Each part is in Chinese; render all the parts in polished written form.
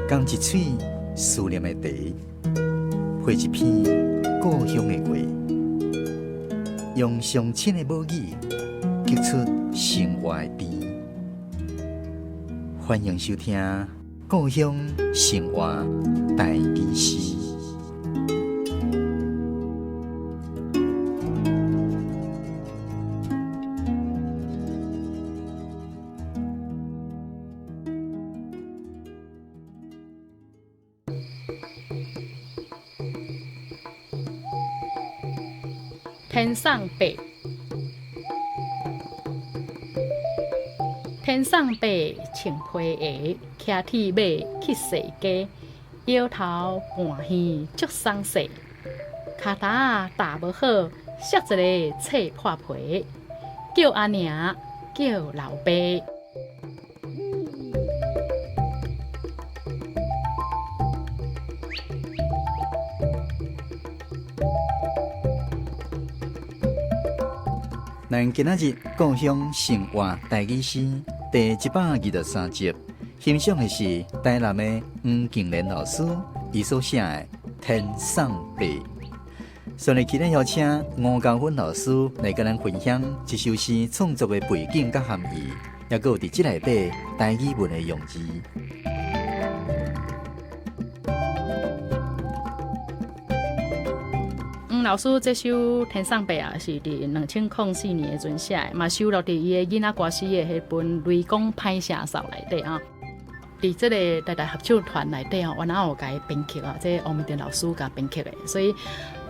讲一嘴思念的茶，配一片故乡的话，用上亲的母语激出生活的甜。欢迎收听《故乡生活台语诗》。天上白，天上白，穿皮鞋，骑铁马去世家，摇头半耳足爽势，脚踏踏无好，摔一个切破皮，叫阿娘，叫老爸。咱今仔日故乡生活台语诗第123集，欣赏的是台南的黄敬莲老师伊所写的《天上白》。顺利期咱邀请吴高芬老师来跟咱分享这首诗创作的背景甲含义，也有伫这内底台语文的用字。老师这首《天上白》啊，是伫2004年的阵写的，嘛收录伫伊的囡仔歌诗的迄本《雷公歹声扫》内底啊。伫这个台台合唱团内底啊，我哪有甲伊编曲啊？这王明德老师甲编曲的，所以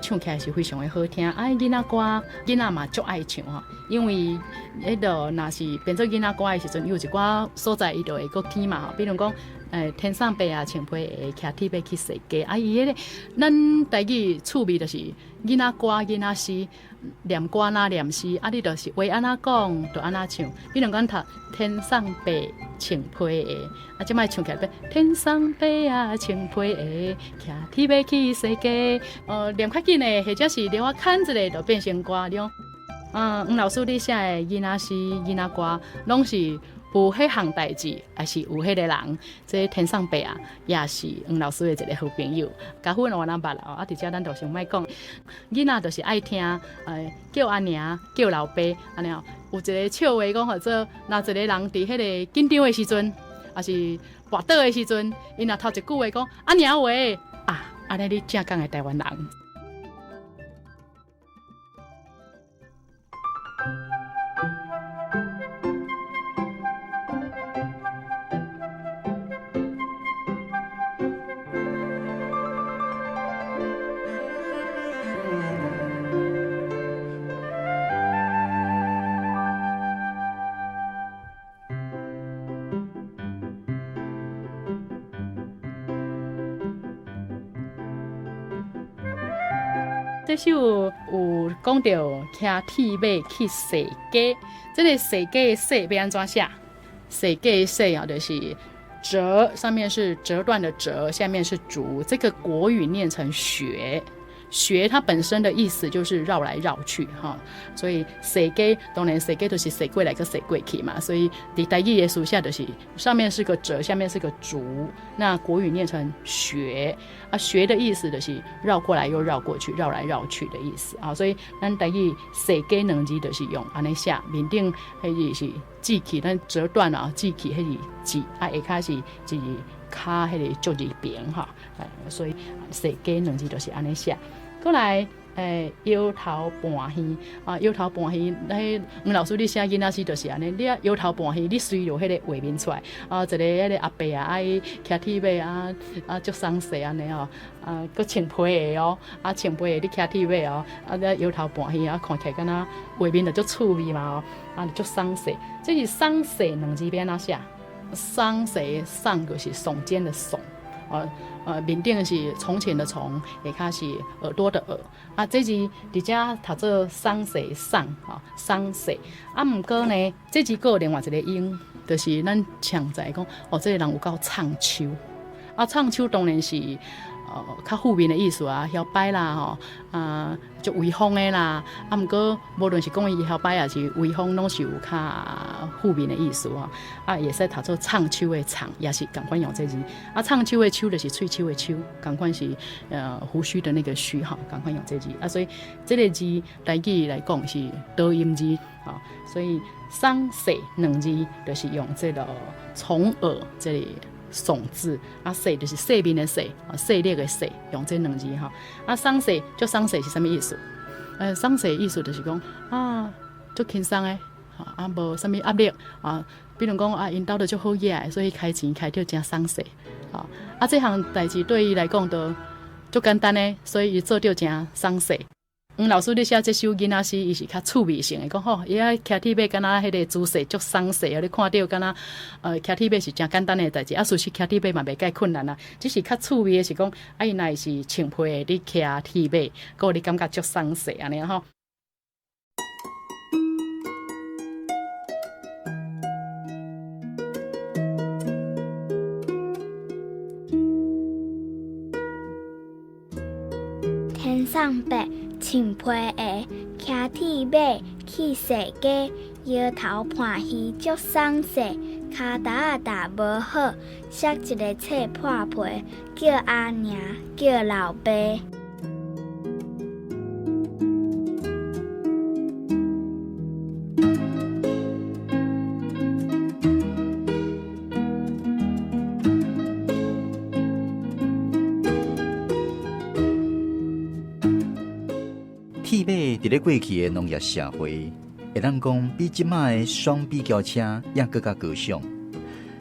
唱起来是非常的好听。囡仔歌，囡仔嘛足爱唱哈，因为迄个若是变做囡仔歌的时阵，有一寡所在伊就会搁起嘛，比如讲。天上白啊，穿皮鞋，骑铁马去世家。伊迄个咱台语趣味就是囡仔歌、囡仔诗，念歌哪念诗，你就是话安怎讲，就安怎唱。比如讲读天上白，穿皮鞋，即摆唱起来天上白啊，穿皮鞋，骑铁马去世家。念较紧的，或者是连我看一个就变成歌了。黄老师你写的囡仔诗、囡仔歌，拢是。有迄项代志，还是有迄个人，这天上白啊，也是黄老师的一个好朋友。家父我哪捌啦？而且咱就先莫讲，囡仔就是爱听，叫阿娘，叫老爸，安尼哦。有一个笑话讲，或者若一个人伫迄个紧张的时阵，还是跋倒的时阵，伊若头一句话讲阿娘话啊，安尼你正港的台湾人。这首有讲到骑铁马去世家，这个世家的世要安怎写？世家的世啊，就是折，上面是折断的折，下面是竹。这个国语念成学。学它本身的意思就是绕来绕去哈，所以世家当然世家就是世过来个世过去嘛，所以伫台语的书写就是上面是个折，下面是个竹，那国语念成学啊，学的意思就是绕过来又绕过去，绕来绕去的意思啊，所以咱台语世家两字就是用安尼写，面顶迄字是记起，咱折断了记起迄字字啊，下骹是字骹迄个足字边哈，所以世家两字就是安尼写。过来，摇头半耳啊，摇头半耳。迄黄老师你写囡仔诗就是安尼，你啊摇头半耳，你随着迄个画面出来啊，一个迄个阿伯啊，爱骑铁马足爽势安尼哦，佮穿皮鞋哦，穿皮鞋你骑铁马哦，摇头半耳看起来敢若画面就足趣味嘛哦，足爽势。这是爽势两字要安怎写？爽势爽就是耸肩的耸。面顶是从前的从，下骹是耳朵的耳。这字伫遮读做桑势桑，桑势。毋过呢，这字还有另外一个音，就是咱常在讲，这个人有够唱秋。唱秋当然是较负面的意思啊，摇摆啦吼，就威风的啦，毋过无论是讲伊摇摆也是威风，拢是有较负面的意思吼。也使读做唱秋的唱，也是共款用这字。唱秋的秋就是喙秋的秋，共款是胡须的那个须哈，共款用这字。所以这个字台语来讲是多音字所以丧世两字就是用这个从耳这里。宋字世就是世面的世，势力的势，用这两字丧世就丧世是什么意思？丧世意思就是讲就轻松的，无什么压力比如讲因兜就足好野，所以开钱开到真丧世这项代志对伊来讲都足简单的，所以伊做到真丧世。老师你写这首囡仔诗，伊是较趣味性的，讲吼，伊骑铁马，敢若迄个姿势足爽势你看到敢若骑铁马是真简单的代志，事实骑铁马嘛袂介困难只是较趣味的是讲，伊若是穿皮的，你骑铁马，个你感觉足爽势安尼吼。天上白。穿皮鞋，骑铁马去世界，摇头看鱼足爽势，骹踏踏无好，摔一个册破皮，叫阿娘叫老爸。铁马伫咧过去的农业社会，会当讲比即卖的双比轿车也更加高尚。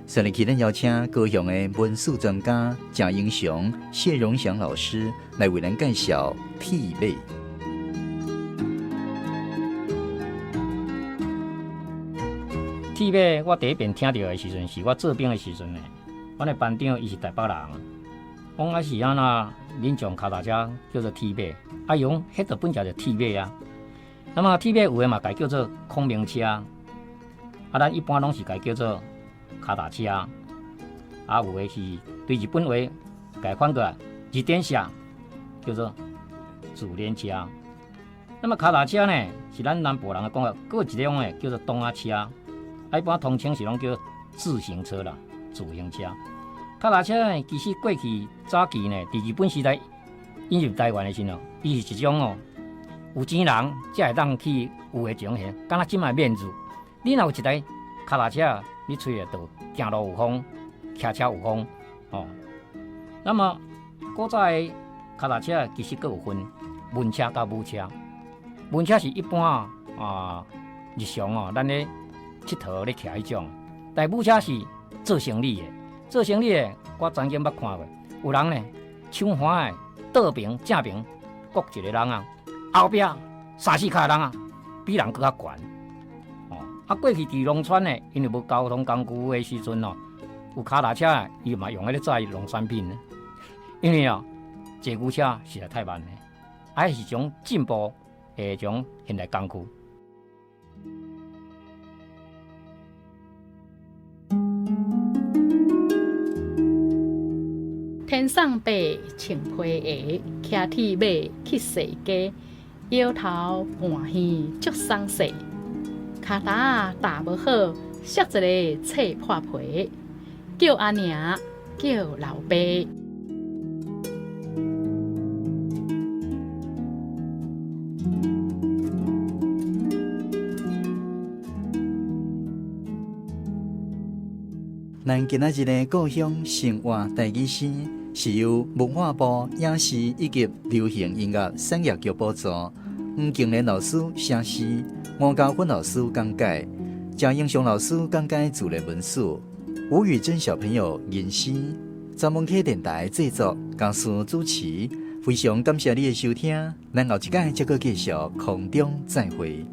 上日起，咱邀请高雄的文史专家蒋英雄、谢荣祥老师来为咱介绍铁马。铁马，我第一遍听到的时阵，是我做兵的时阵呢。阮的班长伊是台北人，讲是安那民众脚踏车叫做铁马，用迄个本叫做铁马啊。那么铁马有的嘛，改叫做空明车，咱一般拢是改叫做脚踏车，有的是对日本话改翻过来，自転車叫做自輪車。那麼腳踏車呢，是咱南部人講嘅，還有一種呢叫做動仔車，一般通稱是攏叫自行車啦，自行車。腳踏車呢，其實過去早期呢，在日本時代引入台灣的時候，伊是一種有錢人才會當去有的情形，敢若即賣免住。你若有一台腳踏車，你吹得到，行路有風，騎車有風那麼古早的腳踏車其實佫有分文車甲武車。文車是一般日常咱咧佚佗咧騎迄種，但武車是做生意的。做生意的，我曾經捌看過，有人呢搶花的倒邊正邊各一個人後壁三四腳人比人佫較懸。過去佇農村呢，因為無交通工具的時陣有腳踏車，伊嘛用迄個載農產品。因為坐牛車實在太慢了，還是種進步的一種現代工具。天上白，穿皮鞋，骑鐵馬去世界，搖頭伴耳足爽勢，腳踏踏無好，摔一個冊破皮，叫阿娘叫老爸。咱今仔日的故乡生活台语诗，是由文化部影视以及流行音乐产业局补助，黄敬莲老师写诗，王家芬老师讲解，蒋英雄老师讲解自然文史，吴宇珍小朋友吟诗，专门客电台制作，公司主持。非常感谢你的收听，咱后一届再继续空中再会。